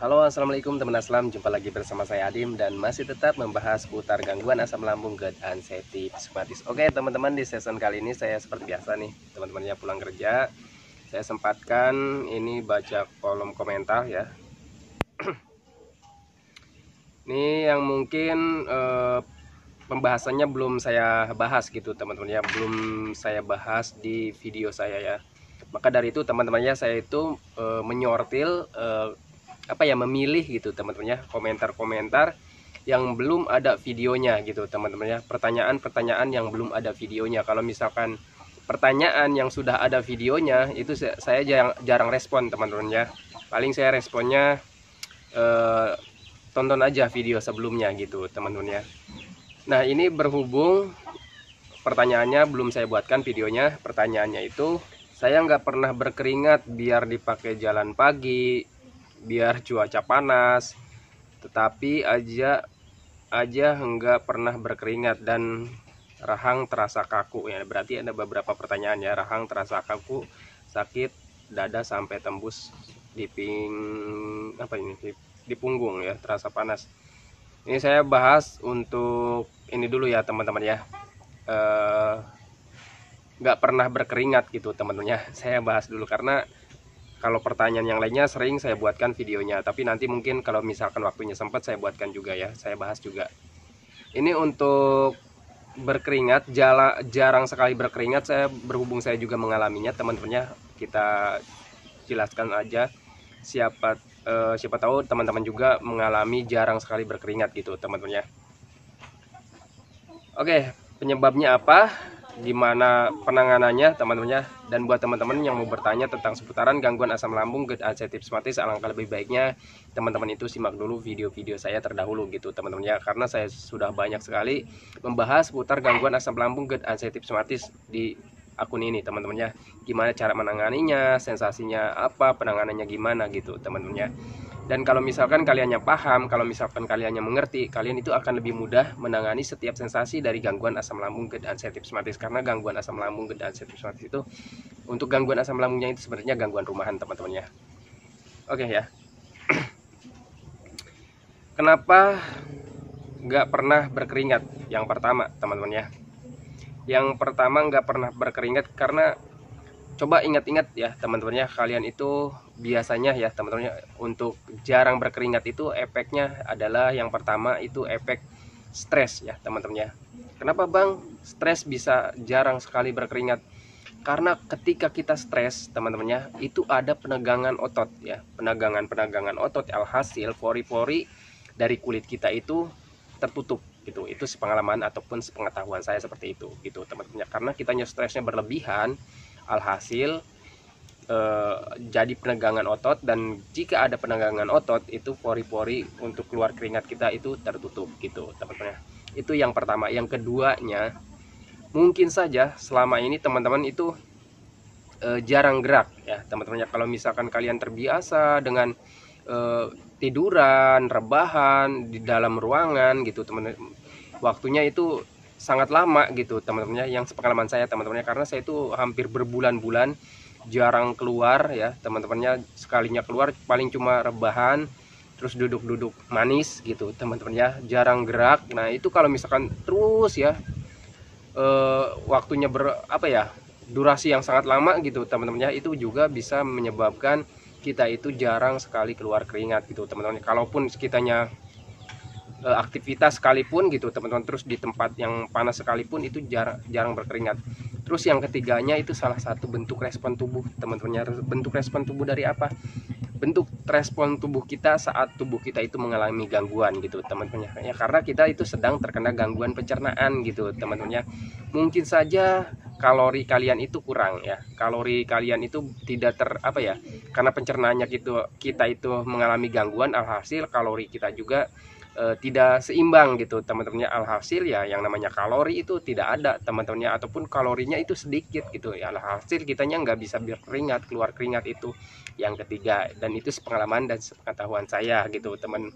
Halo, assalamualaikum teman aslam. Jumpa lagi bersama saya Adim dan masih tetap membahas seputar gangguan asam lambung, GERD, anxiety, psikopatis. Oke teman-teman, di season kali ini saya seperti biasa nih, teman-temannya pulang kerja, saya sempatkan ini baca kolom komentar ya. Ini yang mungkin pembahasannya belum saya bahas gitu teman-teman ya, belum saya bahas di video saya ya. Maka dari itu teman-temannya saya itu menyortil memilih gitu teman-teman ya, komentar-komentar yang belum ada videonya gitu teman-teman ya, pertanyaan-pertanyaan yang belum ada videonya. Kalau misalkan pertanyaan yang sudah ada videonya itu saya jarang respon teman-teman ya. Paling saya responnya tonton aja video sebelumnya gitu teman-teman ya. Nah ini berhubung pertanyaannya belum saya buatkan videonya. Pertanyaannya itu, saya nggak pernah berkeringat biar dipakai jalan pagi, biar cuaca panas, tetapi aja nggak pernah berkeringat dan rahang terasa kaku ya. Berarti ada beberapa pertanyaan ya. Rahang terasa kaku, sakit dada sampai tembus di di punggung ya, terasa panas. Ini saya bahas untuk ini dulu ya teman-teman ya, nggak pernah berkeringat gitu teman-teman ya. Saya bahas dulu karena kalau pertanyaan yang lainnya sering saya buatkan videonya, tapi nanti mungkin kalau misalkan waktunya sempat saya buatkan juga ya, saya bahas juga. Ini untuk berkeringat, jarang sekali berkeringat, saya berhubung saya juga mengalaminya teman-teman ya. Kita jelaskan aja, siapa tahu teman-teman juga mengalami jarang sekali berkeringat gitu teman-teman ya. Oke, penyebabnya apa, gimana penanganannya teman-teman ya. Dan buat teman-teman yang mau bertanya tentang seputaran gangguan asam lambung, GERD, anxiety, psikopatis, alangkah lebih baiknya teman-teman itu simak dulu video-video saya terdahulu gitu teman-teman ya, karena saya sudah banyak sekali membahas seputar gangguan asam lambung, GERD, anxiety, psikopatis di akun ini teman-teman ya. Gimana cara menanganinya, sensasinya apa, penanganannya gimana gitu teman-teman ya. Dan kalau misalkan kaliannya paham, kalau misalkan kaliannya mengerti, kalian itu akan lebih mudah menangani setiap sensasi dari gangguan asam lambung, GERD, anxiety, psikopatis. Karena gangguan asam lambung, GERD, anxiety, psikopatis itu, untuk gangguan asam lambungnya itu sebenarnya gangguan rumahan teman-teman ya. Oke ya. Kenapa nggak pernah berkeringat? Yang pertama teman-teman ya, yang pertama nggak pernah berkeringat karena coba ingat-ingat ya teman-teman ya, kalian itu biasanya ya teman-teman ya, untuk jarang berkeringat itu efeknya adalah yang pertama itu efek stres ya teman-teman ya. Kenapa bang stres bisa jarang sekali berkeringat? Karena ketika kita stres teman-teman ya, itu ada penegangan otot ya, penegangan otot, alhasil pori-pori dari kulit kita itu tertutup gitu. Itu sepengalaman ataupun sepengetahuan saya seperti itu gitu teman-teman ya. Karena kitanya stresnya berlebihan, alhasil jadi penegangan otot, dan jika ada penegangan otot itu pori-pori untuk keluar keringat kita itu tertutup gitu teman-teman ya. Itu yang pertama. Yang keduanya, mungkin saja selama ini teman-teman itu jarang gerak ya teman-teman ya. Kalau misalkan kalian terbiasa dengan tiduran, rebahan di dalam ruangan gitu teman-teman, waktunya itu sangat lama gitu teman-teman ya. Yang sepengalaman saya teman-teman ya, karena saya itu hampir berbulan-bulan jarang keluar ya teman-temannya. Sekalinya keluar paling cuma rebahan, terus duduk-duduk manis gitu teman-teman ya, jarang gerak. Nah itu kalau misalkan terus ya waktunya durasi yang sangat lama gitu teman-teman ya, itu juga bisa menyebabkan kita itu jarang sekali keluar keringat gitu teman-teman. Kalaupun kitanya aktivitas sekalipun gitu teman-teman, terus di tempat yang panas sekalipun itu jarang berkeringat. Terus yang ketiganya itu salah satu bentuk respon tubuh teman-teman. Bentuk respon tubuh dari apa? Bentuk respon tubuh kita saat tubuh kita itu mengalami gangguan gitu teman-teman ya. Karena kita itu sedang terkena gangguan pencernaan gitu teman-teman ya. Mungkin saja kalori kalian itu kurang ya, kalori kalian itu tidak karena pencernaannya kita itu mengalami gangguan, alhasil kalori kita juga tidak seimbang gitu teman-temannya. Alhasil ya yang namanya kalori itu tidak ada teman-temannya, ataupun kalorinya itu sedikit gitu ya, alhasil kitanya nggak bisa berkeringat, keluar keringat. Itu yang ketiga, dan itu sepengalaman dan sepengetahuan saya gitu teman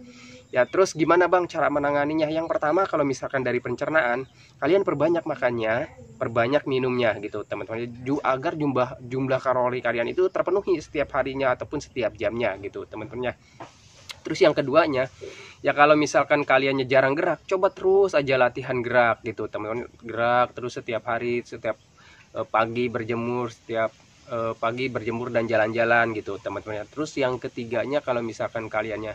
ya. Terus gimana bang cara menanganinya? Yang pertama, kalau misalkan dari pencernaan, kalian perbanyak makannya, perbanyak minumnya gitu teman-teman, agar jumlah kalori kalian itu terpenuhi setiap harinya ataupun setiap jamnya gitu teman-teman ya. Terus yang keduanya, ya kalau misalkan kaliannya jarang gerak, coba terus aja latihan gerak gitu teman-teman. Gerak terus setiap hari, setiap pagi berjemur, setiap pagi berjemur dan jalan-jalan gitu teman-teman. Terus yang ketiganya, kalau misalkan kaliannya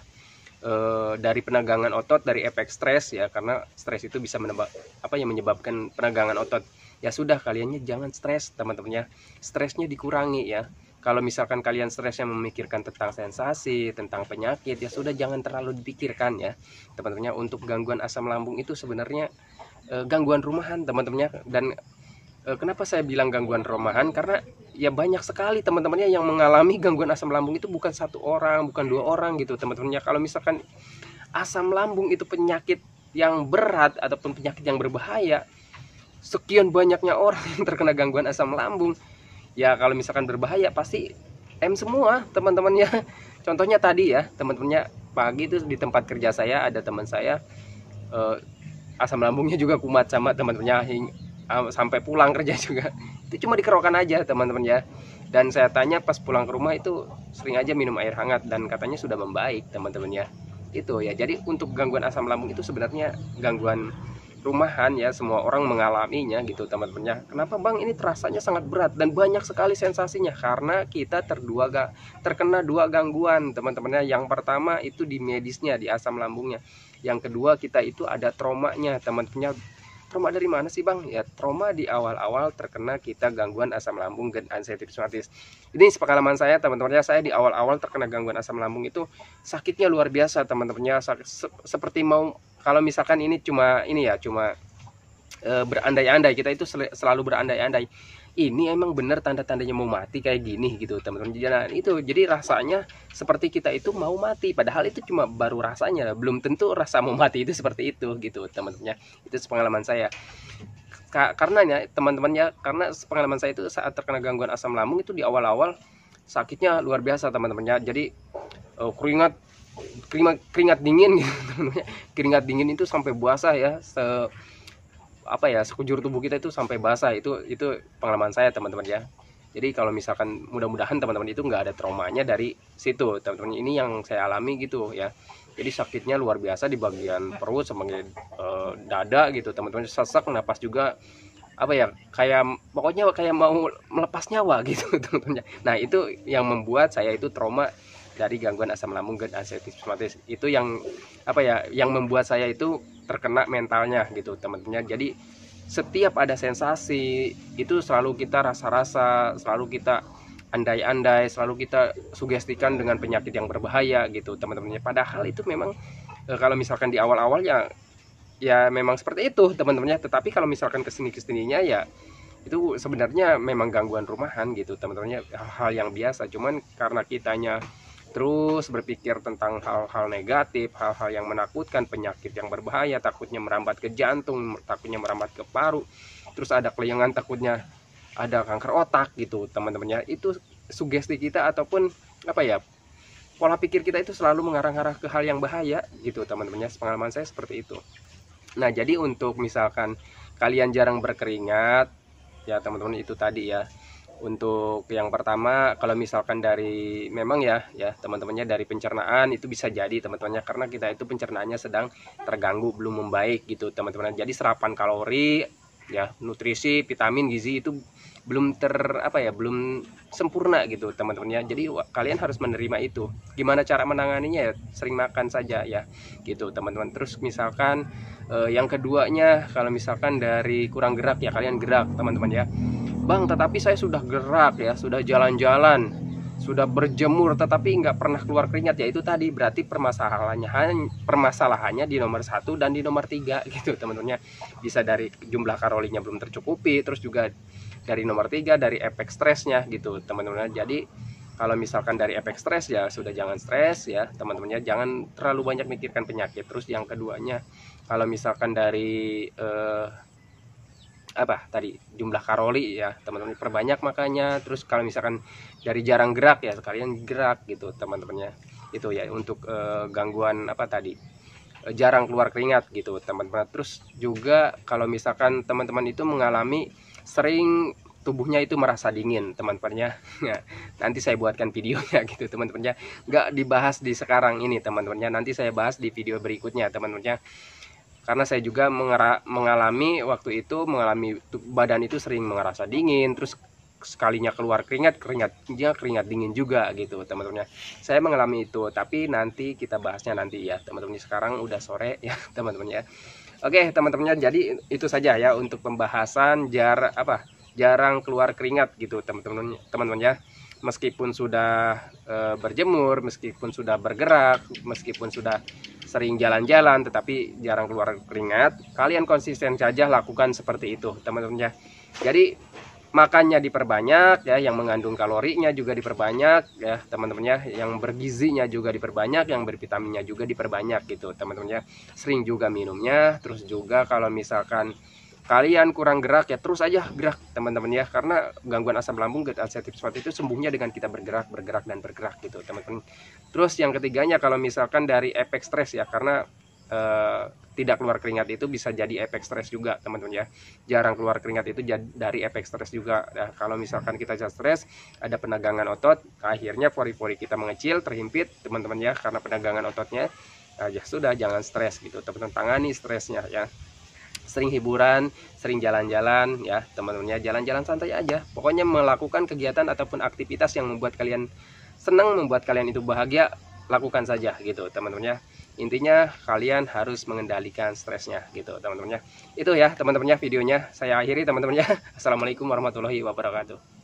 dari penegangan otot, dari efek stres ya, karena stres itu bisa menyebabkan penegangan otot. Ya sudah, kaliannya jangan stres teman-teman ya. Stresnya dikurangi ya. Kalau misalkan kalian stresnya memikirkan tentang sensasi, tentang penyakit, ya sudah jangan terlalu dipikirkan ya teman-teman. Untuk gangguan asam lambung itu sebenarnya gangguan rumahan teman-teman. Dan kenapa saya bilang gangguan rumahan? Karena ya banyak sekali teman-temannya yang mengalami gangguan asam lambung itu, bukan satu orang, bukan dua orang gitu teman-temannya. Kalau misalkan asam lambung itu penyakit yang berat ataupun penyakit yang berbahaya, sekian banyaknya orang yang terkena gangguan asam lambung, ya kalau misalkan berbahaya pasti M semua teman-temannya. Contohnya tadi ya teman-temannya, pagi itu di tempat kerja saya ada teman saya asam lambungnya juga kumat sama teman-temannya, sampai pulang kerja juga itu cuma dikerokan aja teman-teman ya. Dan saya tanya pas pulang ke rumah itu sering aja minum air hangat dan katanya sudah membaik teman-teman ya. Itu ya, jadi untuk gangguan asam lambung itu sebenarnya gangguan rumahan ya, semua orang mengalaminya gitu teman-teman ya. Kenapa bang ini terasanya sangat berat dan banyak sekali sensasinya? Karena kita terkena dua gangguan teman-teman ya. Yang pertama itu di medisnya, di asam lambungnya. Yang kedua kita itu ada traumanya teman-teman ya. Trauma dari mana sih bang? Ya trauma di awal-awal terkena kita gangguan asam lambung dan anxiety rheumatis. Ini pengalaman saya teman-teman ya. Saya di awal-awal terkena gangguan asam lambung itu sakitnya luar biasa teman-teman ya. Seperti mau, kalau misalkan ini cuma berandai-andai, kita itu selalu berandai-andai, ini emang bener tanda-tandanya mau mati kayak gini gitu teman-teman. Itu jadi rasanya seperti kita itu mau mati, padahal itu cuma baru rasanya, belum tentu rasa mau mati itu seperti itu gitu teman-teman ya. Itu pengalaman saya. Karena ya teman-teman ya, karena pengalaman saya itu saat terkena gangguan asam lambung itu di awal-awal sakitnya luar biasa teman-teman ya. Jadi keringat dingin gitu teman-teman. Keringat dingin itu sampai basah ya, sekujur tubuh kita itu sampai basah. Itu pengalaman saya teman-teman ya. Jadi kalau misalkan, mudah-mudahan teman-teman itu nggak ada traumanya dari situ teman-teman. Ini yang saya alami gitu ya. Jadi sakitnya luar biasa di bagian perut sama dada gitu teman-teman, sesak, napas juga pokoknya kayak mau melepas nyawa gitu teman-teman. Nah itu yang membuat saya itu trauma dari gangguan asam lambung dan anxiety rheumatis. Itu yang yang membuat saya itu terkena mentalnya gitu teman-teman. Jadi setiap ada sensasi itu selalu kita rasa-rasa, selalu kita andai-andai, selalu kita sugestikan dengan penyakit yang berbahaya gitu teman-teman. Padahal itu memang kalau misalkan di awal-awal ya memang seperti itu teman-teman. Tetapi kalau misalkan kesininya ya itu sebenarnya memang gangguan rumahan gitu teman-teman, hal yang biasa. Cuman karena kitanya terus berpikir tentang hal-hal negatif, hal-hal yang menakutkan, penyakit yang berbahaya, takutnya merambat ke jantung, takutnya merambat ke paru, terus ada kelengan, takutnya ada kanker otak gitu teman-teman ya. Itu sugesti kita ataupun pola pikir kita itu selalu mengarah-arah ke hal yang bahaya gitu teman-teman ya. Pengalaman saya seperti itu. Nah jadi untuk misalkan kalian jarang berkeringat ya teman-teman, itu tadi ya. Untuk yang pertama, kalau misalkan dari memang ya teman-temannya dari pencernaan, itu bisa jadi teman-temannya karena kita itu pencernaannya sedang terganggu, belum membaik gitu teman-teman. Jadi serapan kalori ya, nutrisi, vitamin, gizi itu belum belum sempurna gitu teman-teman ya. Jadi kalian harus menerima itu. Gimana cara menanganinya ya? Sering makan saja ya gitu teman-teman. Terus misalkan yang keduanya, kalau misalkan dari kurang gerak ya, kalian gerak teman-teman ya. Bang, tetapi saya sudah gerak ya, sudah jalan-jalan, sudah berjemur, tetapi nggak pernah keluar keringat. Ya itu tadi, berarti permasalahannya di nomor 1 dan di nomor 3 gitu teman-teman. Bisa dari jumlah kalorinya belum tercukupi, terus juga dari nomor 3 dari efek stresnya gitu teman-teman. Jadi kalau misalkan dari efek stres ya sudah jangan stres ya teman-teman, jangan terlalu banyak mikirkan penyakit. Terus yang keduanya, kalau misalkan dari jumlah kalori ya teman-teman, perbanyak makanya. Terus kalau misalkan dari jarang gerak ya sekalian gerak gitu teman-teman ya. Itu ya untuk gangguan jarang keluar keringat gitu teman-teman. Terus juga kalau misalkan teman-teman itu mengalami sering tubuhnya itu merasa dingin teman-temannya. Nah, nanti saya buatkan videonya gitu teman-temannya, nggak dibahas di sekarang ini teman-temannya, nanti saya bahas di video berikutnya teman-temannya. Karena saya juga mengalami waktu itu, badan itu sering merasa dingin, terus sekalinya keluar keringat dingin juga gitu teman-temannya. Saya mengalami itu, tapi nanti kita bahasnya nanti ya teman-teman. Sekarang udah sore ya teman-teman ya. Oke teman-temannya, jadi itu saja ya untuk pembahasan jarang keluar keringat gitu teman-teman ya. Meskipun sudah berjemur, meskipun sudah bergerak, meskipun sudah sering jalan-jalan, tetapi jarang keluar keringat, kalian konsisten saja lakukan seperti itu teman-teman ya. Jadi makannya diperbanyak ya, yang mengandung kalorinya juga diperbanyak ya teman-teman ya, yang bergizinya juga diperbanyak, yang bervitaminnya juga diperbanyak gitu teman-teman ya. Sering juga minumnya, terus juga kalau misalkan kalian kurang gerak ya terus aja gerak teman-teman ya, karena gangguan asam lambung gerd ulcerative colitis itu sembuhnya dengan kita bergerak gitu teman-teman. Terus yang ketiganya, kalau misalkan dari efek stres ya, karena tidak keluar keringat itu bisa jadi efek stres juga teman-teman ya. Jarang keluar keringat itu dari efek stres juga ya. Kalau misalkan kita stres, ada penegangan otot, akhirnya pori-pori kita mengecil, terhimpit teman-teman ya, karena penegangan ototnya. Nah, ya sudah, jangan stres gitu teman-teman, tangani stresnya ya. Sering hiburan, sering jalan-jalan ya teman-teman ya, jalan-jalan santai aja, pokoknya melakukan kegiatan ataupun aktivitas yang membuat kalian senang, membuat kalian itu bahagia, lakukan saja gitu teman-teman ya. Intinya kalian harus mengendalikan stresnya gitu teman-teman ya. Itu ya teman-teman ya videonya, saya akhiri teman-teman ya. Assalamualaikum warahmatullahi wabarakatuh.